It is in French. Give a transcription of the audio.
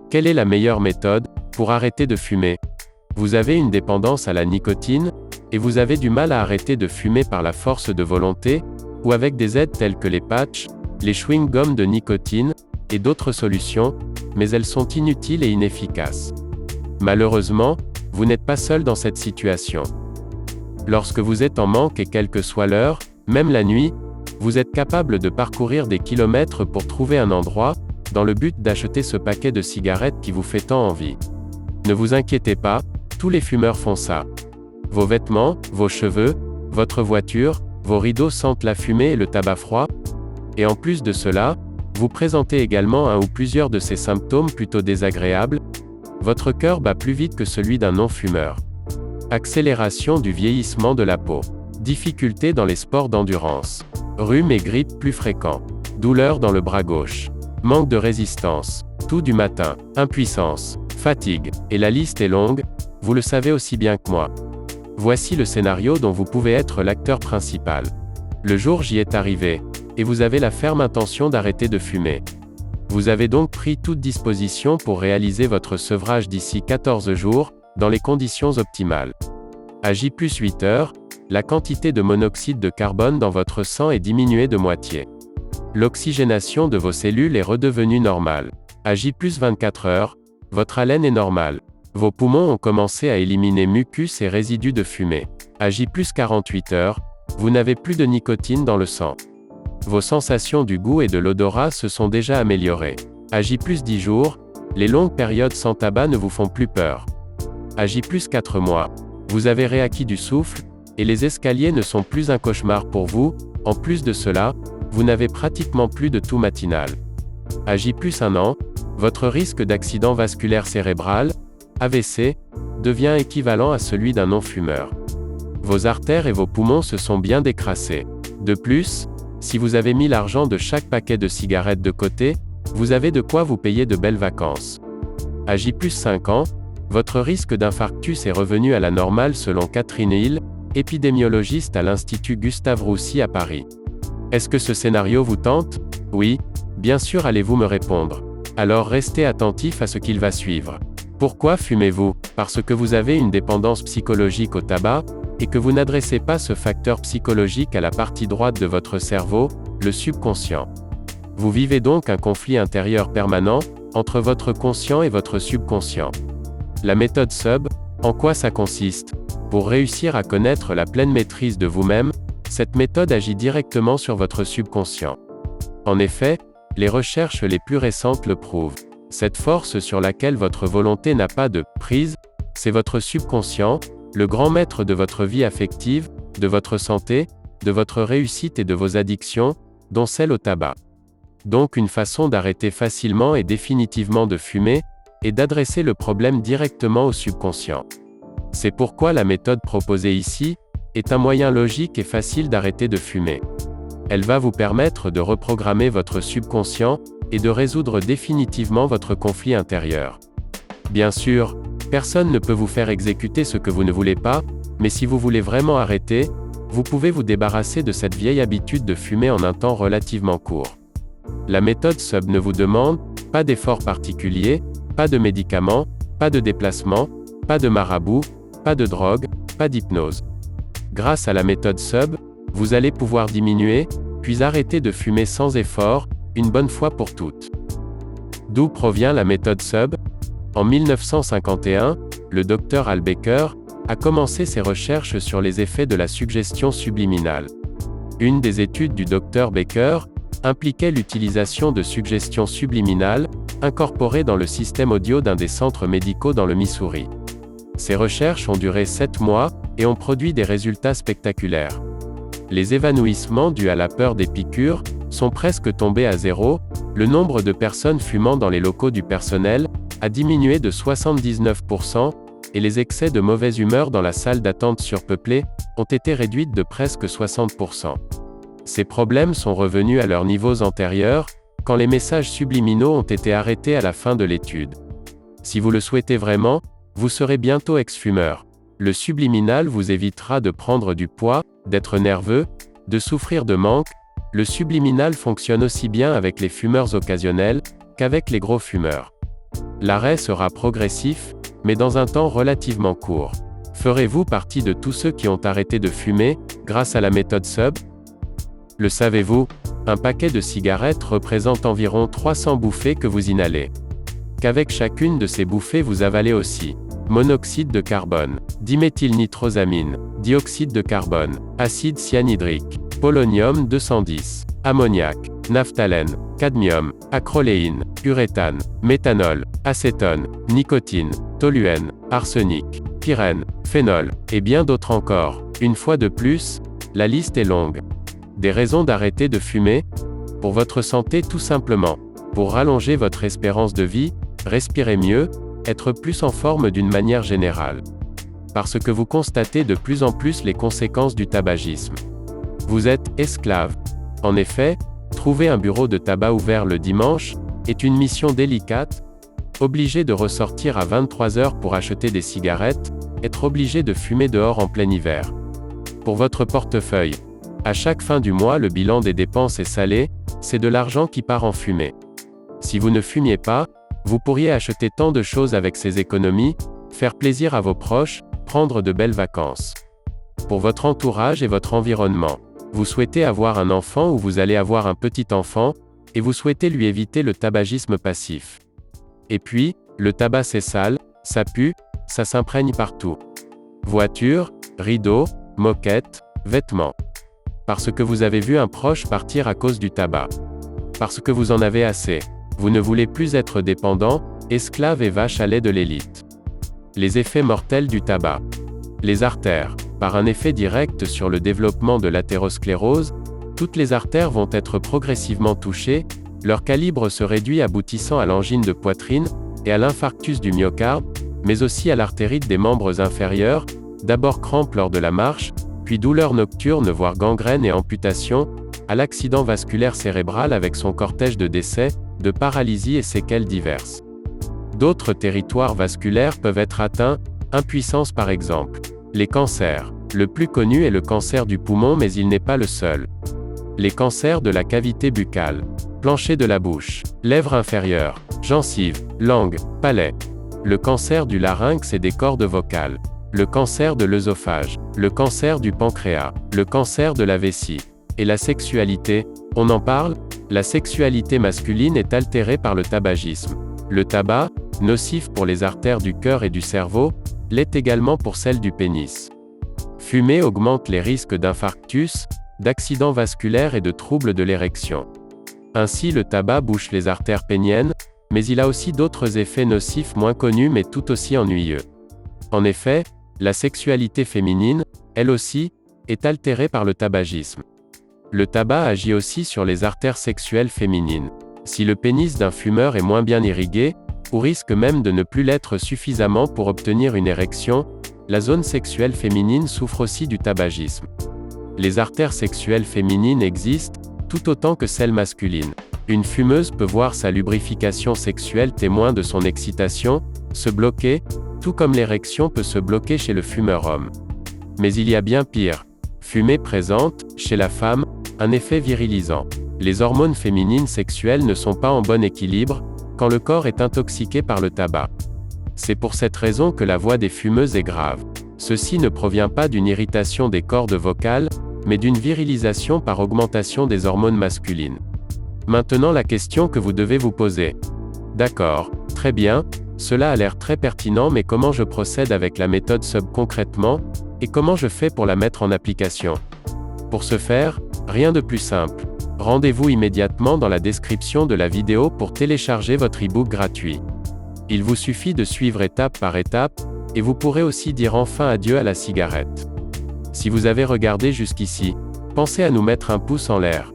Quelle est la meilleure méthode pour arrêter de fumer? Vous avez une dépendance à la nicotine, et vous avez du mal à arrêter de fumer par la force de volonté, ou avec des aides telles que les patchs, les chewing-gums de nicotine, et d'autres solutions, mais elles sont inutiles et inefficaces. Malheureusement, vous n'êtes pas seul dans cette situation. Lorsque vous êtes en manque et quelle que soit l'heure, même la nuit, vous êtes capable de parcourir des kilomètres pour trouver un endroit, dans le but d'acheter ce paquet de cigarettes qui vous fait tant envie. Ne vous inquiétez pas, tous les fumeurs font ça. Vos vêtements, vos cheveux, votre voiture, vos rideaux sentent la fumée et le tabac froid. Et en plus de cela, vous présentez également un ou plusieurs de ces symptômes plutôt désagréables. Votre cœur bat plus vite que celui d'un non-fumeur. Accélération du vieillissement de la peau. Difficultés dans les sports d'endurance. Rhume et grippe plus fréquents. Douleur dans le bras gauche. Manque de résistance. Toux du matin. Impuissance. Fatigue. Et la liste est longue, vous le savez aussi bien que moi. Voici le scénario dont vous pouvez être l'acteur principal. Le jour J est arrivé, et vous avez la ferme intention d'arrêter de fumer. Vous avez donc pris toute disposition pour réaliser votre sevrage d'ici 14 jours, dans les conditions optimales. À J+8 heures, la quantité de monoxyde de carbone dans votre sang est diminuée de moitié. L'oxygénation de vos cellules est redevenue normale. À J+24 heures, votre haleine est normale. Vos poumons ont commencé à éliminer mucus et résidus de fumée. À J+48 heures, vous n'avez plus de nicotine dans le sang. Vos sensations du goût et de l'odorat se sont déjà améliorées. À J+10 jours, les longues périodes sans tabac ne vous font plus peur. À J+4 mois, vous avez réacquis du souffle, et les escaliers ne sont plus un cauchemar pour vous. En plus de cela, vous n'avez pratiquement plus de toux matinal. À J+1 an, votre risque d'accident vasculaire cérébral, AVC, devient équivalent à celui d'un non-fumeur. Vos artères et vos poumons se sont bien décrassés. De plus, si vous avez mis l'argent de chaque paquet de cigarettes de côté, vous avez de quoi vous payer de belles vacances. À J+5 ans, votre risque d'infarctus est revenu à la normale selon Catherine Hill, épidémiologiste à l'Institut Gustave-Roussy à Paris. Est-ce que ce scénario vous tente? Oui, bien sûr allez-vous me répondre. Alors restez attentif à ce qu'il va suivre. Pourquoi fumez-vous? Parce que vous avez une dépendance psychologique au tabac, et que vous n'adressez pas ce facteur psychologique à la partie droite de votre cerveau, le subconscient. Vous vivez donc un conflit intérieur permanent, entre votre conscient et votre subconscient. La méthode SUB, en quoi ça consiste? Pour réussir à connaître la pleine maîtrise de vous-même, cette méthode agit directement sur votre subconscient. En effet, les recherches les plus récentes le prouvent. Cette force sur laquelle votre volonté n'a pas de prise, c'est votre subconscient, le grand maître de votre vie affective, de votre santé, de votre réussite et de vos addictions, dont celle au tabac. Donc une façon d'arrêter facilement et définitivement de fumer, est d'adresser le problème directement au subconscient. C'est pourquoi la méthode proposée ici, est un moyen logique et facile d'arrêter de fumer. Elle va vous permettre de reprogrammer votre subconscient, et de résoudre définitivement votre conflit intérieur. Bien sûr, personne ne peut vous faire exécuter ce que vous ne voulez pas, mais si vous voulez vraiment arrêter, vous pouvez vous débarrasser de cette vieille habitude de fumer en un temps relativement court. La méthode SUB ne vous demande pas d'effort particulier, pas de médicaments, pas de déplacement, pas de marabout, pas de drogue, pas d'hypnose. Grâce à la méthode SUB, vous allez pouvoir diminuer, puis arrêter de fumer sans effort, une bonne fois pour toutes. D'où provient la méthode SUB? En 1951, le Dr Hal Baker a commencé ses recherches sur les effets de la suggestion subliminale. Une des études du Dr Baker impliquait l'utilisation de suggestions subliminales, incorporées dans le système audio d'un des centres médicaux dans le Missouri. Ces recherches ont duré 7 mois, et ont produit des résultats spectaculaires. Les évanouissements dus à la peur des piqûres sont presque tombés à zéro, le nombre de personnes fumant dans les locaux du personnel a diminué de 79%, et les excès de mauvaise humeur dans la salle d'attente surpeuplée ont été réduits de presque 60%. Ces problèmes sont revenus à leurs niveaux antérieurs, quand les messages subliminaux ont été arrêtés à la fin de l'étude. Si vous le souhaitez vraiment, vous serez bientôt ex-fumeur. Le subliminal vous évitera de prendre du poids, d'être nerveux, de souffrir de manque. Le subliminal fonctionne aussi bien avec les fumeurs occasionnels qu'avec les gros fumeurs. L'arrêt sera progressif, mais dans un temps relativement court. Ferez-vous partie de tous ceux qui ont arrêté de fumer, grâce à la méthode SUB? Le savez-vous? Un paquet de cigarettes représente environ 300 bouffées que vous inhalez. Qu'avec chacune de ces bouffées vous avalez aussi monoxyde de carbone, diméthylnitrosamine, dioxyde de carbone, acide cyanhydrique, polonium 210, ammoniac, naphthalène, cadmium, acroléine, uréthane, méthanol, acétone, nicotine, toluène, arsenic, pyrène, phénol, et bien d'autres encore. Une fois de plus, la liste est longue. Des raisons d'arrêter de fumer? Pour votre santé tout simplement. Pour rallonger votre espérance de vie, respirer mieux, être plus en forme d'une manière générale. Parce que vous constatez de plus en plus les conséquences du tabagisme. Vous êtes esclave. En effet, trouver un bureau de tabac ouvert le dimanche est une mission délicate. Obligé de ressortir à 23 h pour acheter des cigarettes, être obligé de fumer dehors en plein hiver. Pour votre portefeuille, à chaque fin du mois le bilan des dépenses est salé, c'est de l'argent qui part en fumée. Si vous ne fumiez pas, vous pourriez acheter tant de choses avec ces économies, faire plaisir à vos proches, prendre de belles vacances. Pour votre entourage et votre environnement, vous souhaitez avoir un enfant ou vous allez avoir un petit enfant, et vous souhaitez lui éviter le tabagisme passif. Et puis, le tabac c'est sale, ça pue, ça s'imprègne partout. Voiture, rideaux, moquette, vêtements. Parce que vous avez vu un proche partir à cause du tabac. Parce que vous en avez assez. Vous ne voulez plus être dépendant, esclave et vache à lait de l'élite. Les effets mortels du tabac. Les artères. Par un effet direct sur le développement de l'athérosclérose, toutes les artères vont être progressivement touchées, leur calibre se réduit aboutissant à l'angine de poitrine, et à l'infarctus du myocarde, mais aussi à l'artérite des membres inférieurs, d'abord crampes lors de la marche, puis douleurs nocturnes voire gangrène et amputation, à l'accident vasculaire cérébral avec son cortège de décès, de paralysie et séquelles diverses. D'autres territoires vasculaires peuvent être atteints, impuissance par exemple. Les cancers. Le plus connu est le cancer du poumon mais il n'est pas le seul. Les cancers de la cavité buccale, plancher de la bouche, lèvres inférieures, gencives, langue, palais. Le cancer du larynx et des cordes vocales. Le cancer de l'œsophage, le cancer du pancréas, le cancer de la vessie. Et la sexualité, on en parle? La sexualité masculine est altérée par le tabagisme. Le tabac, nocif pour les artères du cœur et du cerveau, l'est également pour celles du pénis. Fumer augmente les risques d'infarctus, d'accidents vasculaires et de troubles de l'érection. Ainsi le tabac bouche les artères péniennes, mais il a aussi d'autres effets nocifs moins connus mais tout aussi ennuyeux. En effet, la sexualité féminine, elle aussi, est altérée par le tabagisme. Le tabac agit aussi sur les artères sexuelles féminines. Si le pénis d'un fumeur est moins bien irrigué, ou risque même de ne plus l'être suffisamment pour obtenir une érection, la zone sexuelle féminine souffre aussi du tabagisme. Les artères sexuelles féminines existent, tout autant que celles masculines. Une fumeuse peut voir sa lubrification sexuelle témoin de son excitation, se bloquer, tout comme l'érection peut se bloquer chez le fumeur homme. Mais il y a bien pire. Fumer présente, chez la femme, un effet virilisant. Les hormones féminines sexuelles ne sont pas en bon équilibre, quand le corps est intoxiqué par le tabac. C'est pour cette raison que la voix des fumeuses est grave. Ceci ne provient pas d'une irritation des cordes vocales, mais d'une virilisation par augmentation des hormones masculines. Maintenant la question que vous devez vous poser. D'accord, très bien, cela a l'air très pertinent mais comment je procède avec la méthode SUB concrètement, et comment je fais pour la mettre en application? Pour ce faire, rien de plus simple. Rendez-vous immédiatement dans la description de la vidéo pour télécharger votre e-book gratuit. Il vous suffit de suivre étape par étape, et vous pourrez aussi dire enfin adieu à la cigarette. Si vous avez regardé jusqu'ici, pensez à nous mettre un pouce en l'air.